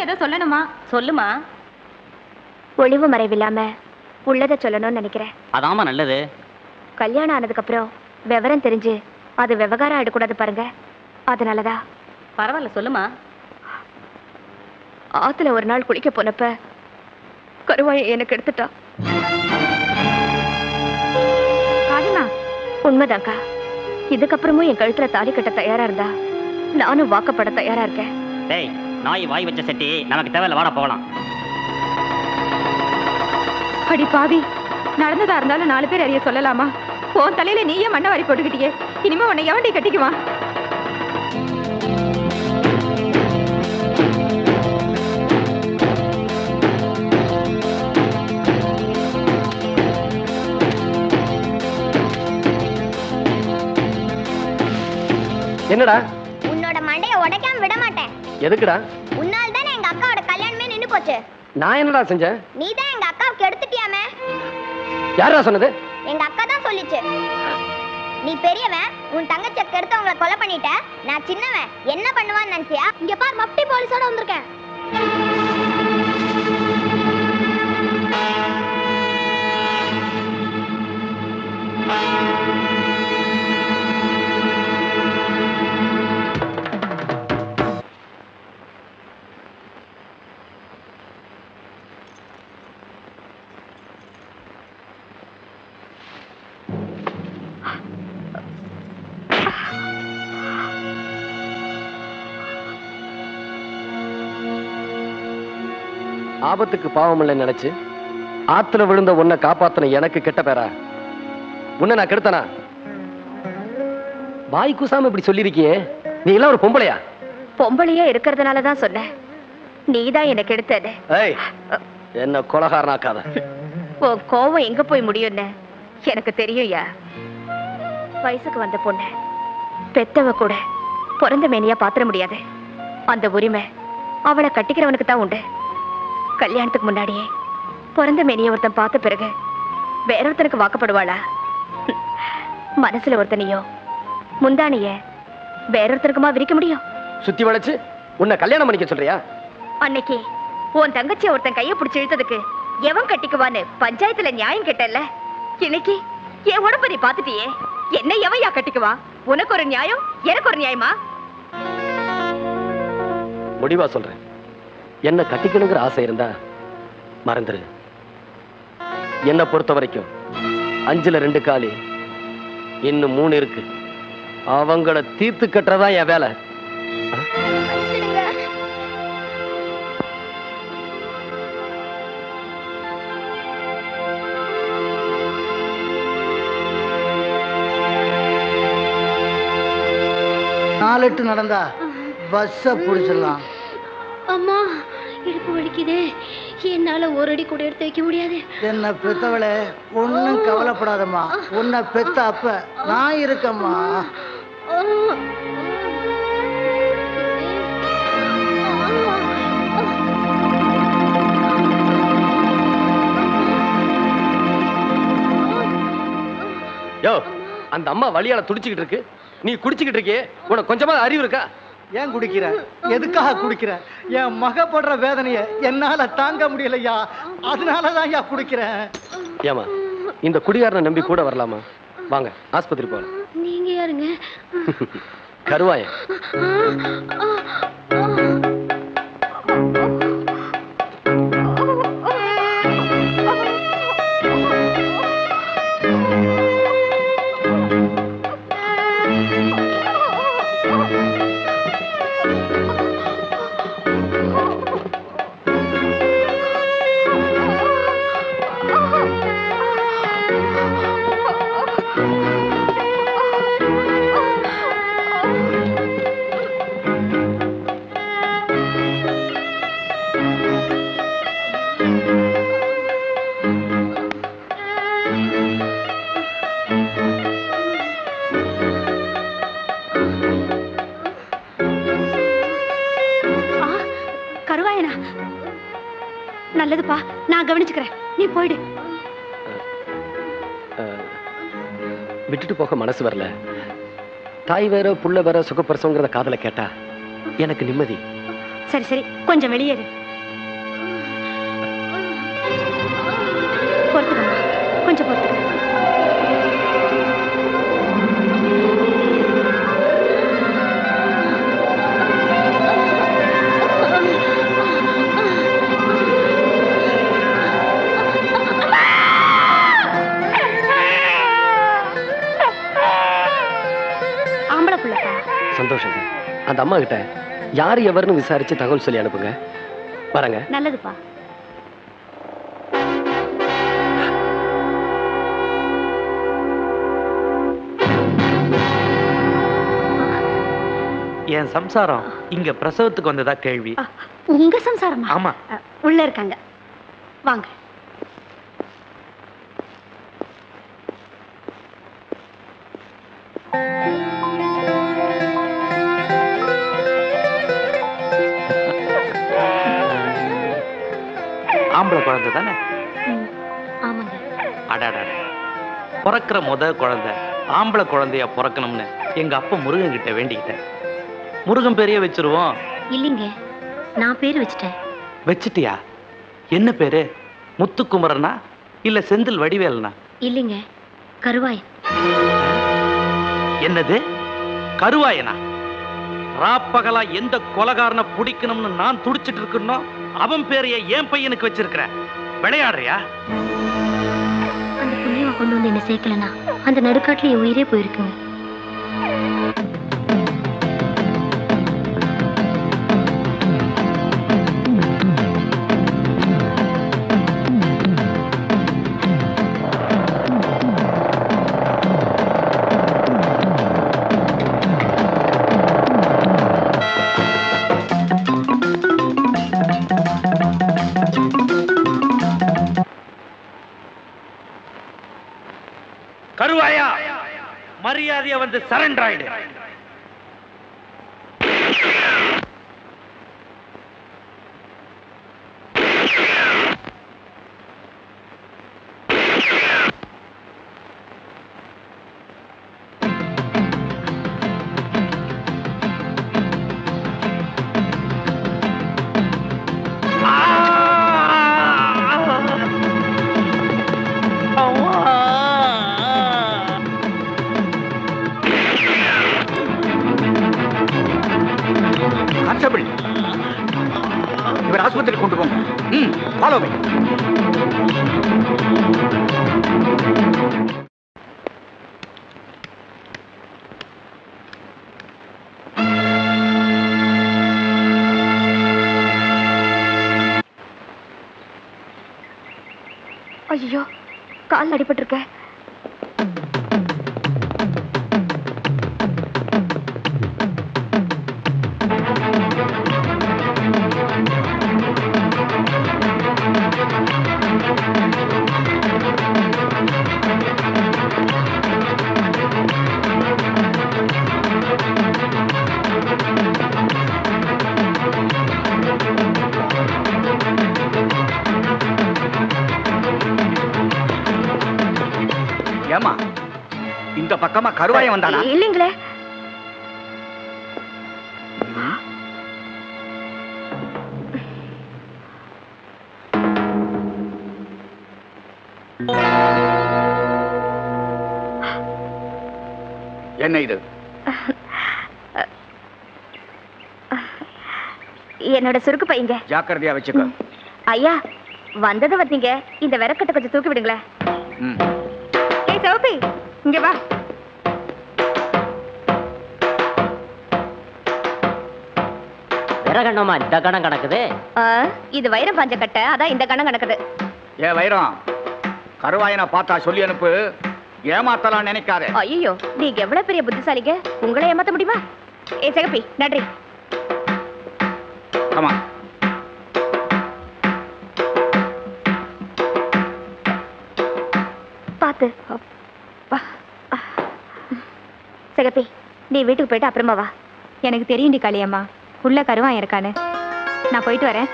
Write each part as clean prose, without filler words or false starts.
ஏதோ சொல்லணுமா? சொல்லுமா. ஒளிவு மறைவில்லாம உள்ளதை சொல்லணும்னு நினைக்கிறேன். அதாமா நல்லது. கல்யாணம் ஆனதுக்கு அப்புறம் விவரம் தெரிஞ்சு அது விவகாரம் ஆயிடக்கூடாது பாருங்க. அதனாலதான். பரவாயில்ல சொல்லுமா. ஆத்துல ஒரு நாள் குளிக்க போனப்ப கருவாயை எனக்கு எடுத்துட்டா. உண்மைதாக்கா. இதுக்கப்புறமும் என் கழுத்துல தாலி கட்ட தயாரா இருந்தா நானும் வாக்கப்பட தயாரா இருக்கேன். டேய், நாய் வாய் வச்ச செட்டி நமக்கு தேவையில்ல, வாடா போகலாம். அடி பாவி, நடந்ததா இருந்தாலும் 4 பேர் அறிய சொல்லலாமா? உன் தலையில நீயே மண்ணை வாரி போட்டுக்கிட்டியே. இனிமே உன்னை எவன்டி கட்டிக்குவான்? என்னடா? உன்னோட மண்டைய உடைக்காம விட மாட்டேன். எதுக்குடா? உன்னால தானே எங்க அக்காவோட கல்யாணமே நின்னு போச்சு. நான் என்னடா செஞ்சேன்? நீ தான் எங்க அக்காவுக்கு எடுத்துட்டியாமே. யாரா சொன்னது? எங்க அக்கா தான் சொல்லிச்சு. நீ பெரியவன், உன் தங்கச்சியை கெடுத்து அவங்கள கொலை பண்ணிட்ட. நான் சின்னவன், என்ன பண்ணுவான்னு நினைச்சியா? இங்க பார், மப்டி போலீஸோட வந்திருக்கேன். ஆபத்துக்கு பாவம் இல்லை நினைச்சு ஆத்துல விழுந்த உன்னை காப்பாத்தின எனக்கு கெட்ட பேரா? உன்னை நான் கெடுத்தனா? வாய் கூசாம இப்படி சொல்லிருக்கியே, நீ எல்லாம் ஒரு பொம்பளையா? பொம்பளையா இருக்கிறதுனாலதான் சொன்னேன். நீதான் எனக்கு எடுத்தது. என்ன கொலகாரனாக்காத. உன் கோவம் எங்க போய் முடியும்னு எனக்கு தெரியும்யா. வயசுக்கு வந்த பொண்ணு பெத்தவ கூட பிறந்த மேனியா பாத்திர முடியாது. அந்த உரிமை அவளை கட்டிக்கிறவனுக்கு தான் உண்டு. கல்யாணத்துக்கு முன்னாடியே பிறந்த மேனிய ஒருத்தன் பார்த்த பிறகு வேறொருத்தனுக்கு வாக்கப்படுவாளா? மனசுல ஒருத்தனையோ முந்தானிய வேறொருத்தனுக்குமா விரிக்க முடியும்? சுத்தி வளைச்சு உன்னை கல்யாணம் பண்ணிக்க சொல்றியா? அன்னைக்கு உன் தங்கச்சிய ஒருத்தன் கைய பிடிச்சு இழுத்ததுக்கு எவன் கட்டிக்குவான்னு பஞ்சாயத்துல நியாயம் கேட்டல்ல. இன்னைக்கு என் உடம்ப நீ பாத்துட்டியே, என்ன எவையா கட்டிக்குவா? உனக்கு ஒரு நியாயம், எனக்கு ஒரு நியாயமா? முடிவா சொல்றேன். என்ன கட்டிக்கணுங்கிற ஆசை இருந்தா மறந்துரு. என்ன பொறுத்த வரைக்கும் 5ல் 2 காலி, இன்னும் 3 இருக்கு. அவங்கள தீர்த்து கட்டுறதா என் வேலை. நாலெட்டு நடந்தா பஸ்ஸ புடிச்சிடலாம். அம்மா, இடுப்பு வலிக்குதே. என்னால ஒரு அடி கூட எடுத்து வைக்க முடியாது. என்ன பெத்தவளே, ஒன்னும் கவலைப்படாதம்மா. உன்னை பெத்த அப்ப நான் இருக்கம்மா. யோ, அந்த அம்மா வழியால துடிச்சுக்கிட்டு இருக்கு, நீ குடிச்சுக்கிட்டு இருக்கியே, உனக்கு கொஞ்சமா அறிவு இருக்கா? ஏன் குடிக்கிற? எதுக்காக குடிக்கிற? என் மக படுற வேதனைய என்னால தாங்க முடியலையா, அதனாலதான் யா குடிக்கிறேன். ஏமா, இந்த குடிகாரனை நம்பி கூட வரலாமா? வாங்க ஆஸ்பத்திரி போலாம். நீங்க யாருங்க? கருவாய. நல்லதுப்பா, நான் கவனிச்சுக்கிறேன், நீ போயிடு. விட்டுட்டு போக மனசு வரல. தாய் வேற புள்ள வேற சுகப்பிரசவங்கிறத காதல கேட்டா எனக்கு நிம்மதி. சரி சரி, கொஞ்சம் வெளியேறு. பொறுத்துக்கம்மா, கொஞ்சம் பொறுத்துக்க. ஆம்பளை பிள்ளைப்பா. சந்தோஷங்க. அந்த அம்மா கிட்ட யார் எவர்னு விசாரிச்சு தகவல் சொல்லி அனுப்புங்க. வரங்க. நல்லதுப்பா. என் சம்சாரம் இங்க பிரசவத்துக்கு வந்ததா கேள்வி. உங்க சம்சாரமா? ஆமா. உள்ள இருக்காங்க, வாங்க. ஆம்பளை குழந்தை தானே? ஆமாங்க. அடாடா, பிறக்கிற குழந்தை ஆம்பளை குழந்தையா பிறக்கணும்னு எங்க அப்பா முருகன் கிட்ட வேண்டிக்கிட்டேன். முருகன் பேரையே வச்சிருவோம். இல்லைங்க, நான் பேர் வச்சிட்டேன். வச்சிட்டியா? என்ன பேரு? முத்துக்குமரனா இல்ல செந்தில் வடிவேலனா? இல்லைங்க, கருவாயன். என்னது, கருவாயனா? ராப்பகலா எந்த கொலகாரனை பிடிக்கணும்னு நான் துடிச்சிட்டு இருக்கணும், அவன் பேரைய என் பையனுக்கு வச்சிருக்கிற. விளையாடுறியா? அந்த புண்ணியமா கொண்டு வந்து என்ன சேர்க்கலனா அந்த நடுக்காட்டுல என் உயிரே போயிருக்குங்க. கருவாயா, மரியாதையா வந்து சரண்டர் ஆயிடு. இவர் ஆஸ்பத்திரி கொண்டு போங்க. Follow me. ஐயோ, கால் அடிபட்டிருக்க. ஏமா, இந்த பக்கமா கருவாயம் வந்தானா? இல்லீங்களே. என்ன இது? என்னோட சுருக்கு பையங்க. ஜாக்கிரதையா வச்சுக்க. ஐயா, வந்தது வந்தீங்க, இந்த விறக்கட்டை கொஞ்சம் தூக்கி விடுங்களேன். ஏய் சோபி, இங்க வா. விறகண்ணமா இந்த கணம் கிடக்குது. இது வைரம் பாஞ்ச கட்டை, அதான் இந்த கணம் கிடக்குது. ஏ வைரம், கருவாயனை பார்த்தா சொல்லி அனுப்பு. ஏமாத்தலாம் நினைக்காத. ஐயோ, நீங்க எவ்வளவு பெரிய புத்திசாலிங்க, உங்களை ஏமாத்த முடியுமா? ஏ சிகப்பி, நன்றி. கமா. பாத்து. சிகப்பி, நீ வீட்டுக்கு போயிட்டு அப்புறமா வா. எனக்கு தெரியும்டி காளியம்மா, உள்ள கருவான் இருக்கானு. நான் போயிட்டு வரேன்.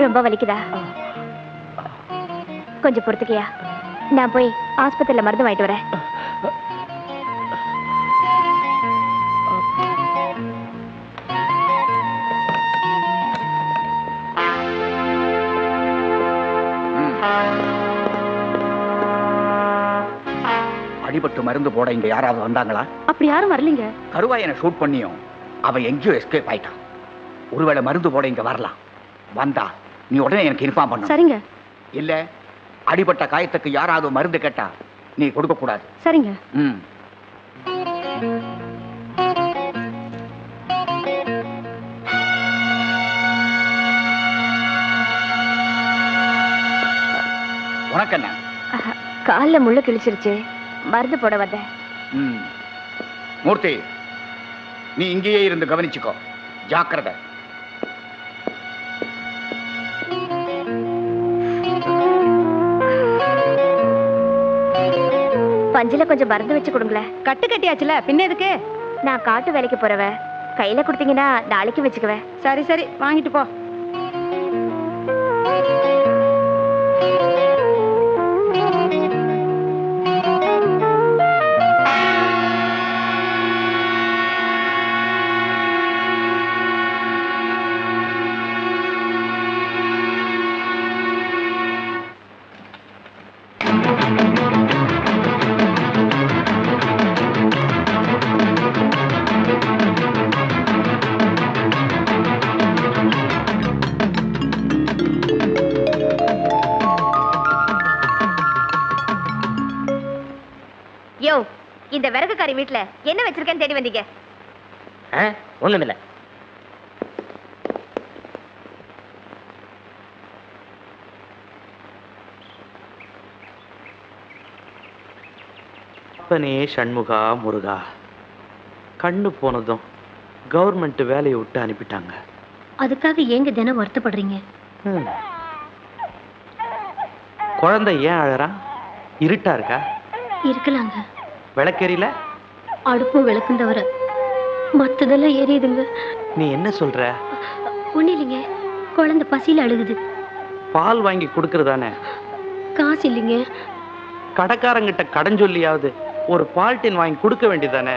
ரொம்ப வலிக்குதா? கொஞ்சம் பொறுத்துக்கியா, நான் போய் ஆஸ்பத்திரியில மருந்து வாங்கிட்டு வரேன். அடிபட்டு மருந்து போட இங்க யாராவது வந்தாங்களா? அப்படி யாரும் வரலீங்க. கருவாயனை ஷூட் பண்ணியும் அவன் எங்கேயோ எஸ்கேப் ஆயிட்டான். ஒருவேளை மருந்து போட இங்க வரலாம். வந்தா நீ உடனே எனக்கு இன்ஃபார்ம் பண்ணு. சரிங்க. இல்ல அடிபட்ட காயத்துக்கு யாராவது மருந்து கேட்டா நீ கொடுக்க கூடாது. சரிங்க. உனக்கு என்ன? கால்ல முள்ளு கிழிச்சிருச்சு, மருந்து போட வந்தேன். மூர்த்தி, நீ இங்கேயே இருந்து கவனிச்சுக்கோ. ஜாக்கிரதை. பஞ்சில கொஞ்சம் மருந்து வச்சு கொடுங்களேன். கட்டு கட்டியாச்சுல, பின்ன எதுக்கு? நான் காட்டு வேலைக்கு போறவன், கையில கொடுத்தீங்கன்னா நாளைக்கு வச்சுக்குவேன். சரி சரி, வாங்கிட்டு போ. யோ, இந்த விறகுக்காரி வீட்டுல என்ன வச்சிருக்கேன்னு தேடி வந்தீங்க? ஒண்ணுமில்ல. அப்பனே சண்முகா முருகா, கண்ணு போனதும் கவர்மெண்ட் வேலையை விட்டு அனுப்பிட்டாங்க. அதுக்காக ஏங்க தினம் வருத்தப்படுறீங்க? குழந்தை ஏன் அழறான்? இருட்டா இருக்கா? இருக்கலாங்க. விளக்கெரியல? அடுப்பு விளக்கும் தவிர மத்ததெல்லாம் எரியுதுங்க. நீ என்ன சொல்ற? ஒண்ணு இல்லைங்க, குழந்தை பசியில அழுகுது. பால் வாங்கி கொடுக்கறதானே? காசு இல்லைங்க. கடைக்காரங்கிட்ட கடன் சொல்லியாவது ஒரு பால் டின் வாங்கி கொடுக்க வேண்டியதானே?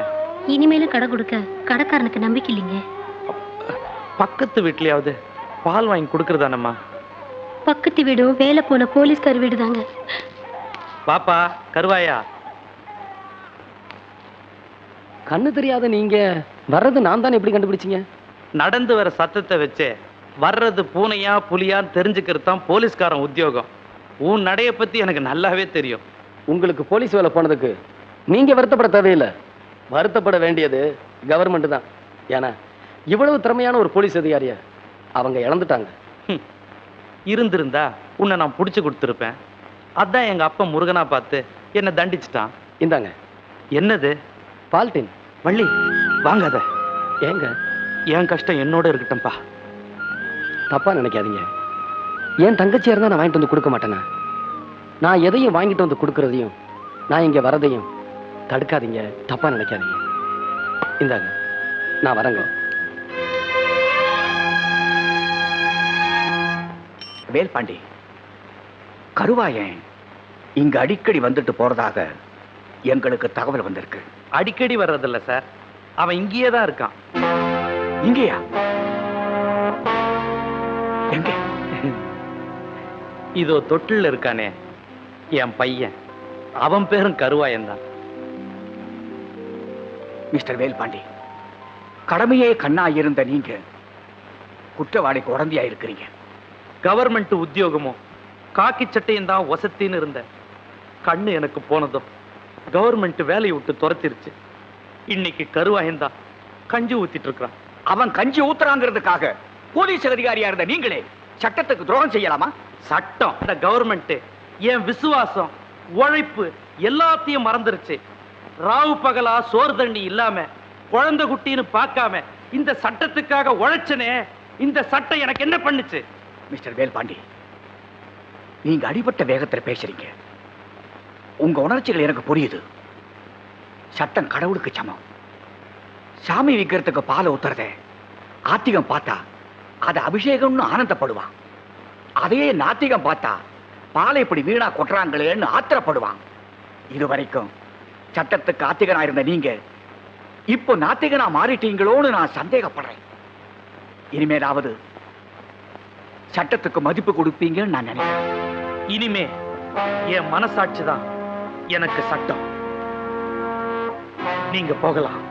இனிமேலும் கடை கொடுக்க கடைக்காரனுக்கு நம்பிக்கை இல்லைங்க. பக்கத்து வீட்லயாவது பால் வாங்கி கொடுக்கறதானம்மா? பக்கத்து வீடும் வேலை போன போலீஸ்கார் வீடு தாங்க. பாப்பா கருவாயா, கண்ணு தெரியாத நீங்க வர்றது நான் தானே எப்படி கண்டுபிடிச்சீங்க? நடந்து வர சத்தத்தை வச்சே வர்றது பூனையா புலியான்னு தெரிஞ்சுக்கிறது தான் போலீஸ்காரன் உத்தியோகம். உன் நடைய பத்தி எனக்கு நல்லாவே தெரியும். உங்களுக்கு போலீஸ் வேலை போனதுக்கு நீங்க வருத்தப்பட தேவையில்லை. வருத்தப்பட வேண்டியது கவர்மெண்ட் தான். ஏன்னா இவ்வளவு திறமையான ஒரு போலீஸ் அதிகாரிய அவங்க இழந்துட்டாங்க. இருந்திருந்தா உன்னை நான் பிடிச்சு கொடுத்துருப்பேன். அதான் எங்க அப்பா முருகனா பார்த்து என்ன தண்டிச்சிட்டான். இந்தாங்க. என்னது? பால்டின். வள்ளி வாங்காத. ஏங்க? என் கஷ்டம் என்னோட இருக்கட்டும்பா. தப்பா நினைக்காதீங்க. என் தங்கச்சியா இருந்தா நான் வாங்கிட்டு வந்து கொடுக்க மாட்டேனா? நான் எதையும் வாங்கிட்டு வந்து கொடுக்கறதையும் நான் இங்க வரதையும் தடுக்காதீங்க. தப்பா நினைக்காதீங்க. இந்தாங்க, நான் வரேங்க. வேல்பாண்டி, கருவாயன் இங்க அடிக்கடி வந்துட்டு போறதாக எங்களுக்கு தகவல் வந்திருக்கு. அடிக்கடி வர்றதில்ல சார், அவன் இங்கேயே தான் இருக்கான். இங்கேயா? எங்க? இதோ தொட்டில் இருக்கானே என் பையன், அவன் பேரும் கருவாயன் தான். மிஸ்டர் வேல்பாண்டி, கடமையே கண்ணா இருந்த நீங்க குற்றவாளிக்கு உடந்தையா இருக்கிறீங்க. கவர்மெண்ட் உத்தியோகமும் காக்கி சட்டையும் தான் வசத்தின்னு இருந்த கண்ணு எனக்கு போனதும் கவர்மெண்ட் வேலையை விட்டு துரத்திருச்சு. இன்னைக்கு கருவாயன் தான் கஞ்சி ஊத்திட்டு இருக்கிறான். அவன் கஞ்சி ஊத்துறாங்கிறதுக்காக போலீஸ் அதிகாரியா இருந்த நீங்களே சட்டத்துக்கு துரோகம் செய்யலாமா? சட்டம், இந்த கவர்மெண்ட் என் விசுவாசம், உழைப்பு எல்லாத்தையும் மறந்துருச்சு. ராவு பகலா சோறு தண்ணி இல்லாம குழந்தை குட்டின்னு பார்க்காம இந்த சட்டத்துக்காக உழைச்சனே, இந்த சட்டம் எனக்கு என்ன பண்ணுச்சு? மிஸ்டர் வேல்பாண்டி, நீங்க அடிபட்ட வேகத்துல பேசுறீங்க. உங்க உணர்ச்சிகள் எனக்கு புரியுது. சட்டம் கடவுளுக்கு சமம். சாமி விக்கிறதுக்கு பாலை ஊத்துறத ஆத்திகம் பார்த்தா அது அபிஷேகம்னு ஆனந்தப்படுவான். அதையே நாத்திகம் பார்த்தா பாலை இப்படி வீணா கொட்டுறாங்களேன்னு ஆத்திரப்படுவான். இதுவரைக்கும் சட்டத்துக்கு ஆத்திகனா இருந்த நீங்க இப்போ நாத்திகனா மாறிட்டீங்களோன்னு நான் சந்தேகப்படுறேன். இனிமேலாவது சட்டத்துக்கு மதிப்பு கொடுப்பீங்கன்னு நான் நினைக்கிறேன். இனிமே என் மனசாட்சி தான் எனக்கு சட்டம். நீங்க போகலாம்.